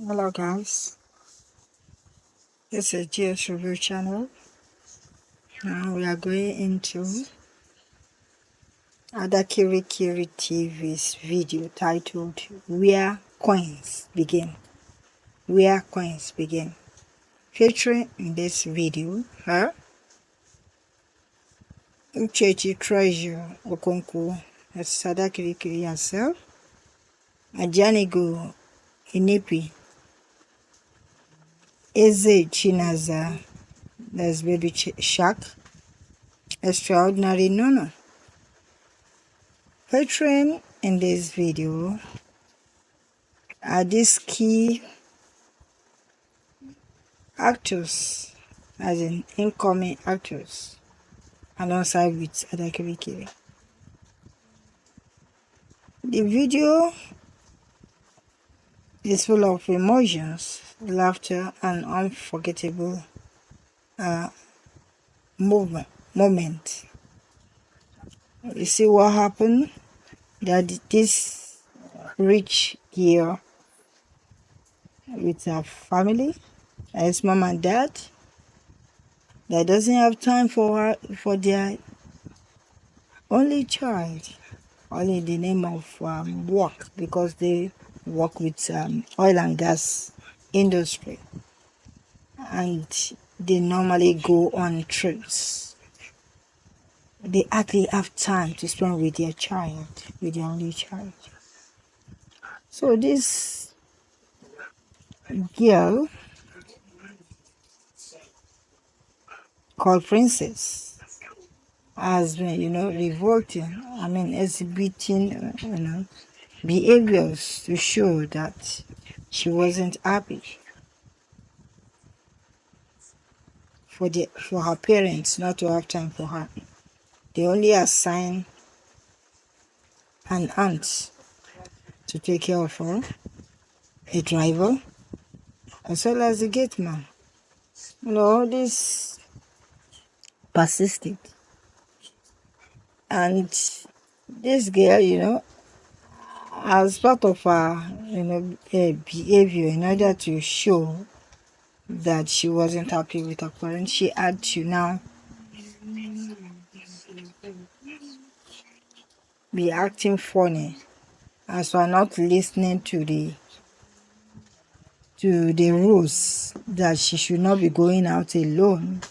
Hello guys, this is GS Review channel. Now we are going into Adakiri TV's video titled Where Coins Begin. Where Coins Begin. Featuring in this video her Uchechi Treasure Okonkwo, that's Adakiri herself, Ajanigo, Inikpi, Chinaza, that's Baby Shark, Extraordinary Nono. Featuring in this video are these key actors, as in incoming actors, alongside with Adakiri. The video is full of emotions, laughter, and unforgettable moment. You see what happened? That this rich girl with her family, his mom and dad, that doesn't have time for their only child, only in the name of work, because they work with oil and gas industry, and they normally go on trips. They hardly have time to spend with their child, with their only child. So this girl called Princess has been, revolting. Exhibiting, behaviors to show that she wasn't happy for her parents not to have time for her. They only assign an aunt to take care of her, a driver, as well as the gate man. This persisted. And this girl, as part of her, behavior, in order to show that she wasn't happy with her parents, she had to now be acting funny as for not listening to the rules, that she should not be going out alone,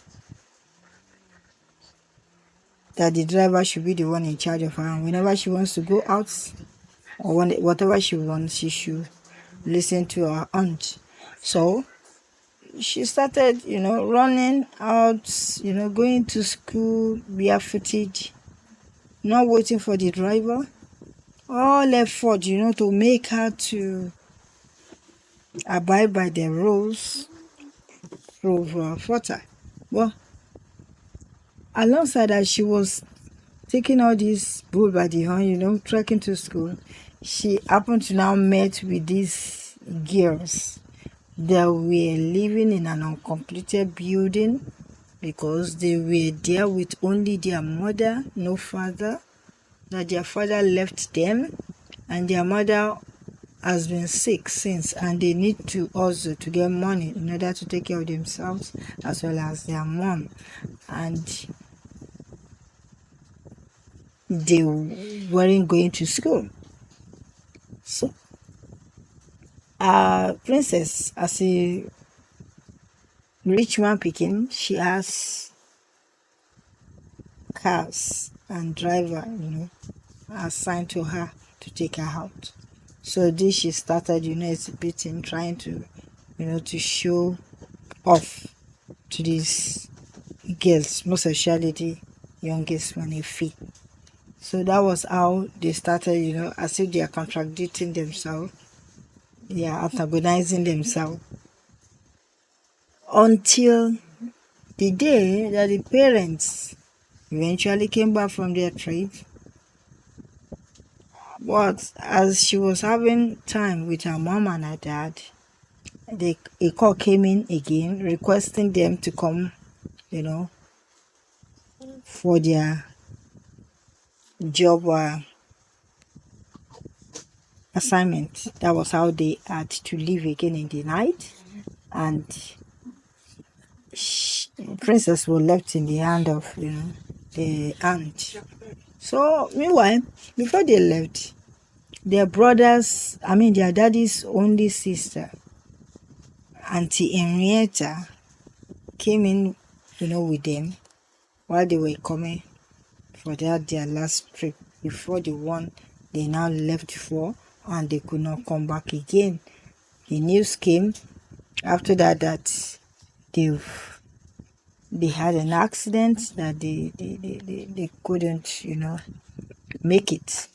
that the driver should be the one in charge of her, and whenever she wants to go out or whatever she wants, she should listen to her aunt. So she started, running out, going to school barefooted, not waiting for the driver. All effort, to make her to abide by the rules prove fertile. Well, alongside that, she was taking all this bull by the horn, trekking to school. She happened to now meet with these girls that were living in an uncompleted building, because they were there with only their mother, no father, that their father left them, and their mother has been sick since, and they need to also to get money in order to take care of themselves as well as their mom. And they weren't going to school. So Princess, as a rich man picking, she has cars and driver, assigned to her to take her out. So this she started, exhibiting, trying to, to show off to these girls, most especially the youngest one, a fee. So that was how they started, as if they are contradicting themselves, they are antagonizing themselves, until the day that the parents eventually came back from their trip. But as she was having time with her mom and her dad, a call came in again requesting them to come, for their job assignment. That was how they had to leave again in the night, and princess was left in the hand of the aunt. So meanwhile, before they left, their brothers, I mean their daddy's only sister, Auntie Henrietta, came in, with them while they were coming for their last trip before the one they now left for, and they could not come back again. The news came after that they had an accident, that they couldn't make it.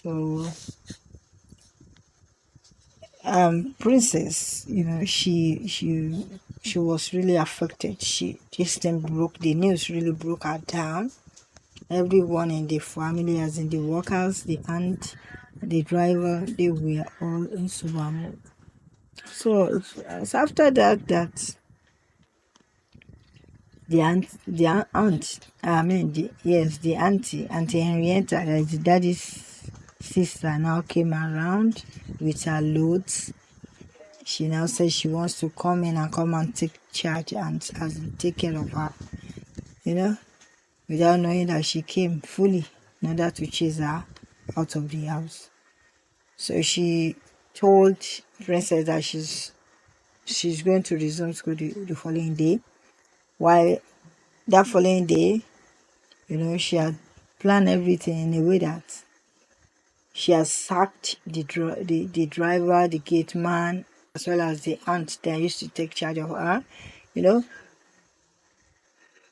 So princess, she was really affected. This thing broke, the news really broke her down. Everyone in the family, as in the workers, the aunt, the driver, they were all in super mood. So it's after that the auntie Henrietta, that is the daddy's sister, now came around with her loads. She now says she wants to come in and take charge and as take care of her, without knowing that she came fully in order to chase her out of the house. So she told Princess that she's going to resume school the following day. While that following day, she had planned everything in a way that she has sacked the driver, the gate man, as well as the aunt that used to take charge of her.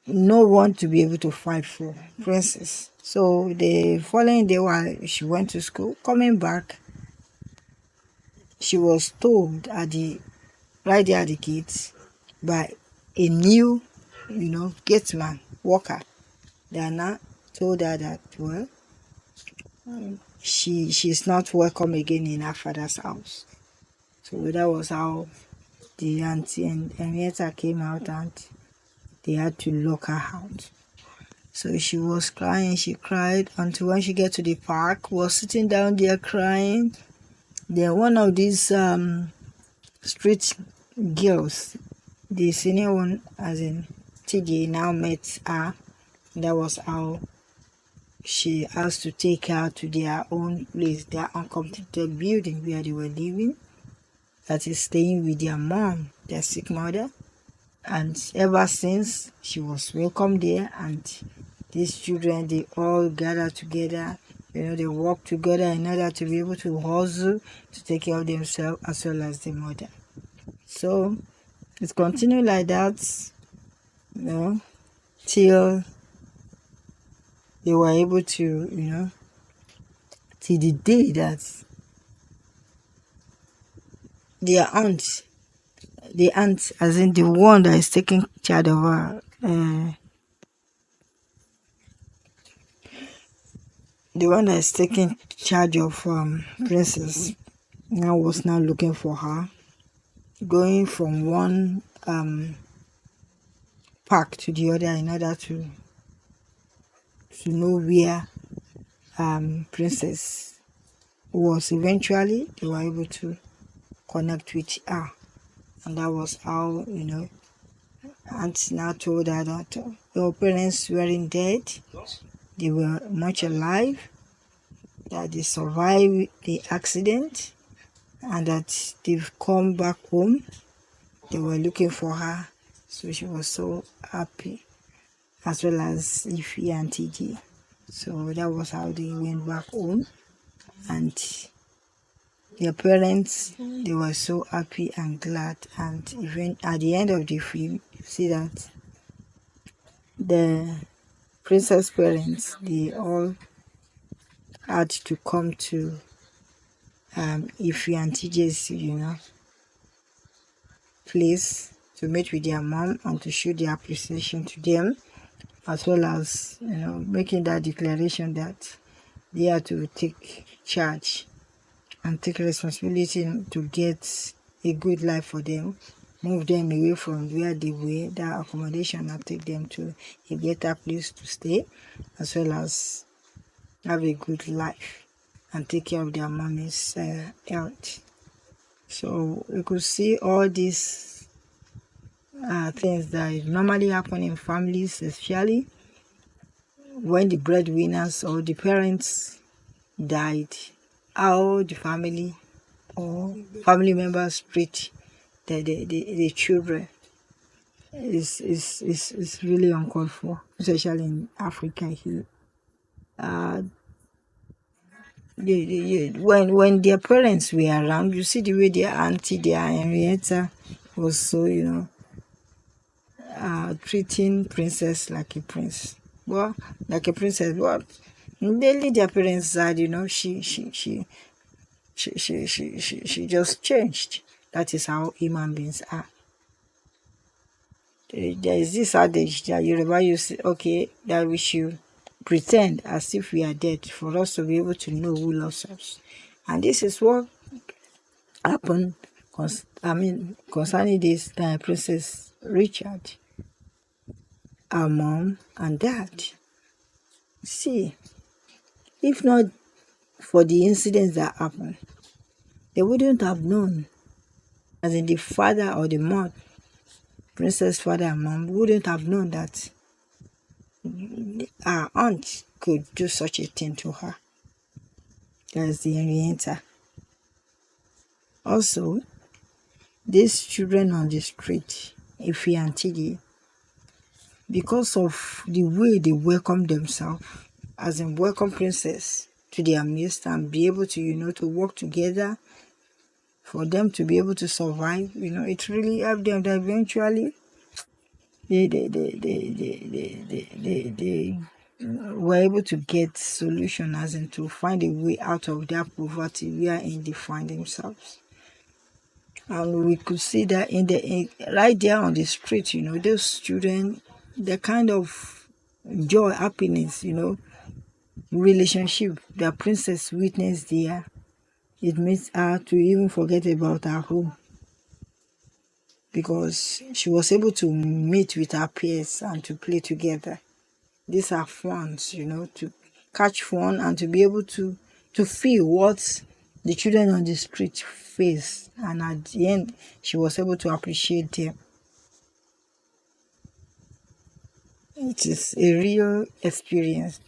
No one to be able to fight for Princess. So the following day, while she went to school, coming back, she was told right there at the gate by a new, gate man, worker. They now told her that, well, she's not welcome again in her father's house. So that was how the auntie and Henrietta came out, and they had to lock her out. So she was crying, she cried until when she get to the park, was sitting down there crying. Then one of these street girls, the senior one, as in TJ, now met her. That was how she asked to take her to their own place, their uncompleted building where they were living, that is staying with their mom, their sick mother. And ever since, she was welcome there, and these children, they all gather together, they work together in order to be able to hustle, to take care of themselves as well as the mother. So it continued like that, till they were able to, till the day that their aunt, as in the one that is taking charge of her, the one that is taking charge of Princess, now was now looking for her, going from one park to the other in order to know where Princess was. Eventually, they were able to connect with her, and that was how Aunt now told her that her parents weren't dead; they were much alive, that they survived the accident, and that they've come back home. They were looking for her, so she was so happy, as well as Ify and TG. So that was how they went back home, and their parents, they were so happy and glad. And even at the end of the film, you see that the princess parents, they all had to come to Ify and TJ's, place to meet with their mom and to show their appreciation to them, as well as making that declaration that they are to take charge and take responsibility to get a good life for them, move them away from where they were, that accommodation, and take them to a better place to stay, as well as have a good life. and take care of their mommy's health. So we could see all these things that normally happen in families, especially when the breadwinners or the parents died, how the family or family members treat the children is really uncalled for, especially in Africa here. Uh, when their parents were around, you see the way their auntie, their Henrietta, was so, treating princess like a prince. Well, like a princess. Well, immediately their parents died, she just changed. That is how human beings are. There is this adage that Yoruba used to, okay, that we should pretend as if we are dead for us to be able to know who loves us. And this is what happened, concerning this Princess Richard, our mom and dad. See, if not for the incidents that happened, they wouldn't have known, as in the father or the mom, Princess father and mom wouldn't have known that our aunt could do such a thing to her. That's the Henrietta. Also, these children on the street, Ife and Tigi, because of the way they welcome themselves, as in welcome princess to their midst and be able to, to work together for them to be able to survive, it really helped them that eventually they were able to get solution, as in to find a way out of their poverty wherein they find themselves. And we could see that right there on the street, those children, the kind of joy, happiness, relationship that princess witnessed there, it makes her to even forget about her home, because she was able to meet with her peers and to play together. These are funs, to catch fun and to be able to feel what the children on the street face. And at the end, she was able to appreciate them. It is a real experience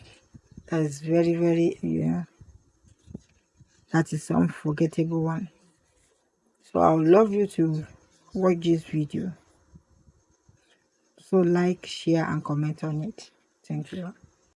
that is very, very, that is unforgettable one. So I would love you to watch this video. So like, share, and comment on it. Thank you.